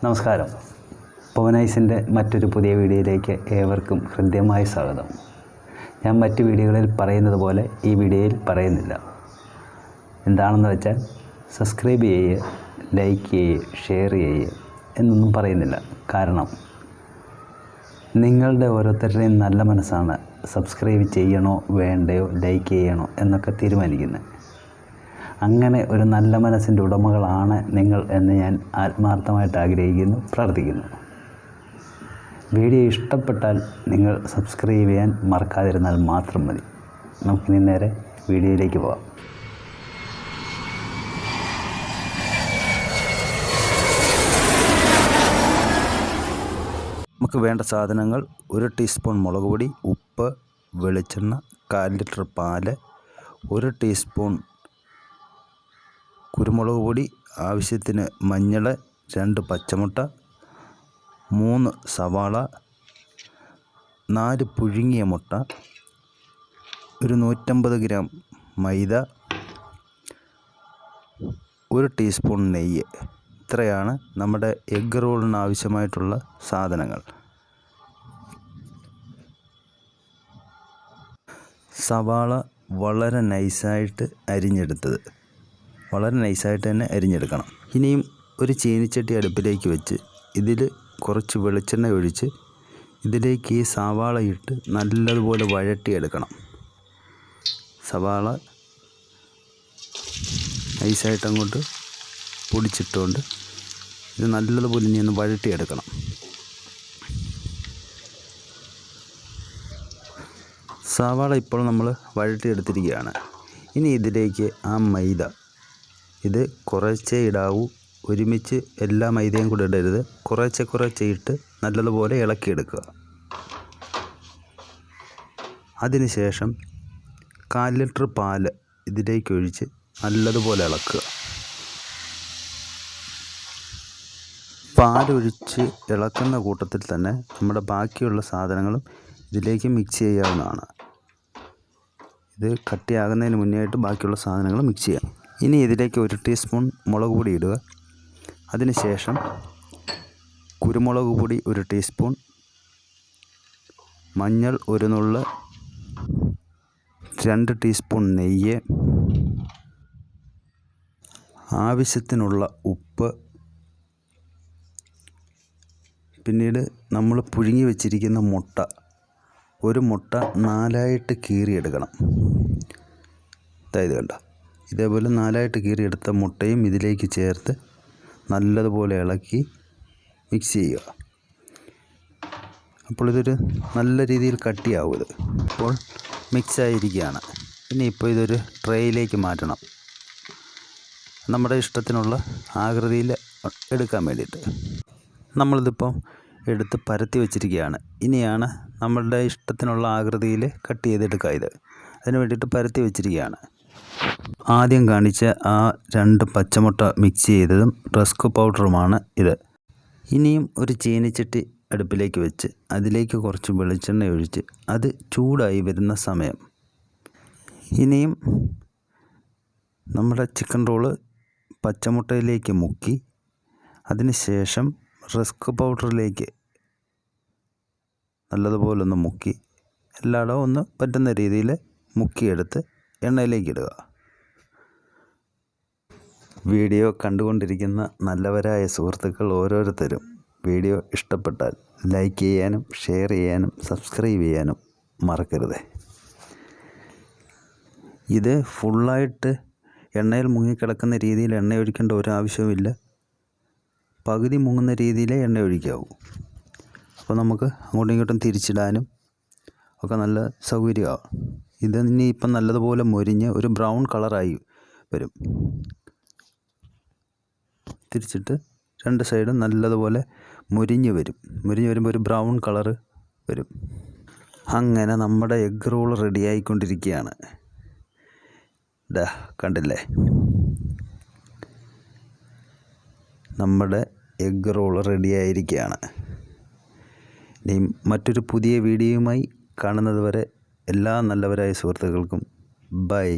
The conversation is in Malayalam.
നമസ്കാരം. പവനൈസിൻ്റെ മറ്റൊരു പുതിയ വീഡിയോയിലേക്ക് ഏവർക്കും ഹൃദ്യമായ സ്വാഗതം. ഞാൻ മറ്റ് വീഡിയോകളിൽ പറയുന്നത് പോലെ ഈ വീഡിയോയിൽ പറയുന്നില്ല. എന്താണെന്ന് വെച്ചാൽ സബ്സ്ക്രൈബ് ചെയ്യുക, ലൈക്ക് ചെയ്യുക, ഷെയർ ചെയ്യുക എന്നൊന്നും പറയുന്നില്ല. കാരണം നിങ്ങളുടെ ഓരോരുത്തരുടെയും നല്ല മനസ്സാണ് സബ്സ്ക്രൈബ് ചെയ്യണോ വേണ്ടയോ, ലൈക്ക് ചെയ്യണോ എന്നൊക്കെ തീരുമാനിക്കുന്നത്. അങ്ങനെ ഒരു നല്ല മനസ്സിൻ്റെ ഉടമകളാണ് നിങ്ങൾ എന്ന് ഞാൻ ആത്മാർത്ഥമായിട്ട് ആഗ്രഹിക്കുന്നു, പ്രാർത്ഥിക്കുന്നു. വീഡിയോ ഇഷ്ടപ്പെട്ടാൽ നിങ്ങൾ സബ്സ്ക്രൈബ് ചെയ്യാൻ മറക്കാതിരുന്നാൽ മാത്രം മതി. നമുക്കിനി നേരെ വീഡിയോയിലേക്ക് പോകാം. നമുക്ക് വേണ്ട സാധനങ്ങൾ: 1 ടീസ്പൂൺ മുളക് പൊടി, ഉപ്പ്, വെളിച്ചെണ്ണ, 1/4 ലിറ്റർ പാല്, 1 ടീസ്പൂൺ കുരുമുളക് പൊടി, ആവശ്യത്തിന് മഞ്ഞൾ, 2 പച്ചമുട്ട, 3 സവാള, 4 പുഴുങ്ങിയ മുട്ട, ഒരു 150 ഗ്രാം മൈദ, 1 ടീസ്പൂൺ നെയ്യ്. ഇത്രയാണ് നമ്മുടെ എഗ്ഗ് റോളിന് ആവശ്യമായിട്ടുള്ള സാധനങ്ങൾ. സവാള വളരെ നൈസായിട്ട് തന്നെ അരിഞ്ഞെടുക്കണം. ഇനിയും ഒരു ചീനിച്ചട്ടി അടുപ്പിലേക്ക് വെച്ച് ഇതിൽ കുറച്ച് വെളിച്ചെണ്ണ ഒഴിച്ച് ഇതിലേക്ക് ഈ സവാള ഇട്ട് നല്ലതുപോലെ വഴട്ടിയെടുക്കണം. സവാള നൈസായിട്ട് അങ്ങോട്ട് പൊടിച്ചിട്ടുകൊണ്ട് ഇത് നല്ലതുപോലെ ഇനി ഒന്ന് വഴട്ടിയെടുക്കണം. സവാള ഇപ്പോൾ നമ്മൾ വഴട്ടിയെടുത്തിരിക്കുകയാണ്. ഇനി ഇതിലേക്ക് ആ മൈദ, ഇത് കുറച്ചേ ഇടാവൂ, ഒരുമിച്ച് എല്ലാ മൈദയും കൂടെ ഇടരുത്. കുറച്ചേ ഇട്ട് നല്ലതുപോലെ ഇളക്കിയെടുക്കുക. അതിനുശേഷം 1/4 ലിറ്റർ പാല് ഇതിലേക്ക് ഒഴിച്ച് നല്ലതുപോലെ ഇളക്കുക. പാലൊഴിച്ച് ഇളക്കുന്ന കൂട്ടത്തിൽ തന്നെ നമ്മുടെ ബാക്കിയുള്ള സാധനങ്ങളും ഇതിലേക്ക് മിക്സ് ചെയ്യാവുന്നതാണ്. ഇത് കട്ടിയാകുന്നതിന് മുന്നേ ആയിട്ട് ബാക്കിയുള്ള സാധനങ്ങൾ മിക്സ് ചെയ്യാം. ഇനി ഇതിലേക്ക് 1 ടീസ്പൂൺ മുളക് പൊടി ഇടുക. അതിനുശേഷം കുരുമുളക് പൊടി 1 ടീസ്പൂൺ, മഞ്ഞൾ 1 നുള്ള്, 2 ടീസ്പൂൺ നെയ്യ്, ആവശ്യത്തിനുള്ള ഉപ്പ്, പിന്നീട് നമ്മൾ പുഴുങ്ങി വെച്ചിരിക്കുന്ന മുട്ട, ഒരു മുട്ട 4ആയിട്ട് കീറിയെടുക്കണം. അതായത് കണ്ട ഇതേപോലെ 4ആയിട്ട് കീറിയെടുത്ത മുട്ടയും ഇതിലേക്ക് ചേർത്ത് നല്ലതുപോലെ ഇളക്കി മിക്സ് ചെയ്യുക. അപ്പോൾ ഇതൊരു നല്ല രീതിയിൽ കട്ടിയാവും. ഇത് ഇപ്പോൾ മിക്സായിരിക്കുകയാണ്. ഇനിയിപ്പോൾ ഇതൊരു ട്രേയിലേക്ക് മാറ്റണം, നമ്മുടെ ഇഷ്ടത്തിനുള്ള ആകൃതിയിൽ എടുക്കാൻ വേണ്ടിയിട്ട്. നമ്മളിതിപ്പോൾ എടുത്ത് പരത്തി വെച്ചിരിക്കുകയാണ്. ഇനിയാണ് നമ്മളുടെ ഇഷ്ടത്തിനുള്ള ആകൃതിയിൽ കട്ട് ചെയ്തെടുക്കുക. ഇത് അതിന് വേണ്ടിയിട്ട് പരത്തി വെച്ചിരിക്കുകയാണ്. ആദ്യം കാണിച്ച ആ 2 പച്ചമുട്ട മിക്സ് ചെയ്തതും റസ്ക് പൗഡറുമാണ് ഇത്. ഇനിയും ഒരു ചീനിച്ചട്ടി അടുപ്പിലേക്ക് വെച്ച് അതിലേക്ക് കുറച്ച് വെളിച്ചെണ്ണ ഒഴിച്ച് അത് ചൂടായി വരുന്ന സമയം ഇനിയും നമ്മുടെ ചിക്കൻ റോള് പച്ചമുട്ടയിലേക്ക് മുക്കി അതിന് ശേഷം റസ്ക് പൗഡറിലേക്ക് നല്ലതുപോലെ ഒന്ന് മുക്കി എല്ലായിടവും ഒന്ന് പറ്റുന്ന രീതിയിൽ മുക്കിയെടുത്ത് എണ്ണയിലേക്ക് ഇടുക. വീഡിയോ കണ്ടുകൊണ്ടിരിക്കുന്ന നല്ലവരായ സുഹൃത്തുക്കൾ ഓരോരുത്തരും വീഡിയോ ഇഷ്ടപ്പെട്ടാൽ ലൈക്ക് ചെയ്യാനും ഷെയർ ചെയ്യാനും സബ്സ്ക്രൈബ് ചെയ്യാനും മറക്കരുത്. ഇത് ഫുള്ളായിട്ട് എണ്ണയിൽ മുങ്ങിക്കിടക്കുന്ന രീതിയിൽ എണ്ണ ഒഴിക്കേണ്ട ഒരാവശ്യവുമില്ല. പകുതി മുങ്ങുന്ന രീതിയിലേ എണ്ണ ഒഴിക്കാവൂ. അപ്പോൾ നമുക്ക് അങ്ങോട്ടും ഇങ്ങോട്ടും തിരിച്ചിടാനും ഒക്കെ നല്ല സൗകര്യമാവും. ഇത് ഇനി ഇപ്പം നല്ലതുപോലെ മൊരിഞ്ഞ് ഒരു ബ്രൗൺ കളറായി വരും. തിരിച്ചിട്ട് 2 സൈഡും നല്ലതുപോലെ മൊരിഞ്ഞ് വരുമ്പോൾ ഒരു ബ്രൗൺ കളറ് വരും. അങ്ങനെ നമ്മുടെ എഗ്ഗ് റോൾ റെഡിയായിക്കൊണ്ടിരിക്കുകയാണ്. ഇതാ കണ്ടില്ലേ, നമ്മുടെ എഗ്ഗ് റോൾ റെഡിയായിരിക്കുകയാണ്. ഇനി മറ്റൊരു പുതിയ വീഡിയോയുമായി കാണുന്നത് വരെ എല്ലാ നല്ലവരായ സുഹൃത്തുക്കൾക്കും ബൈ.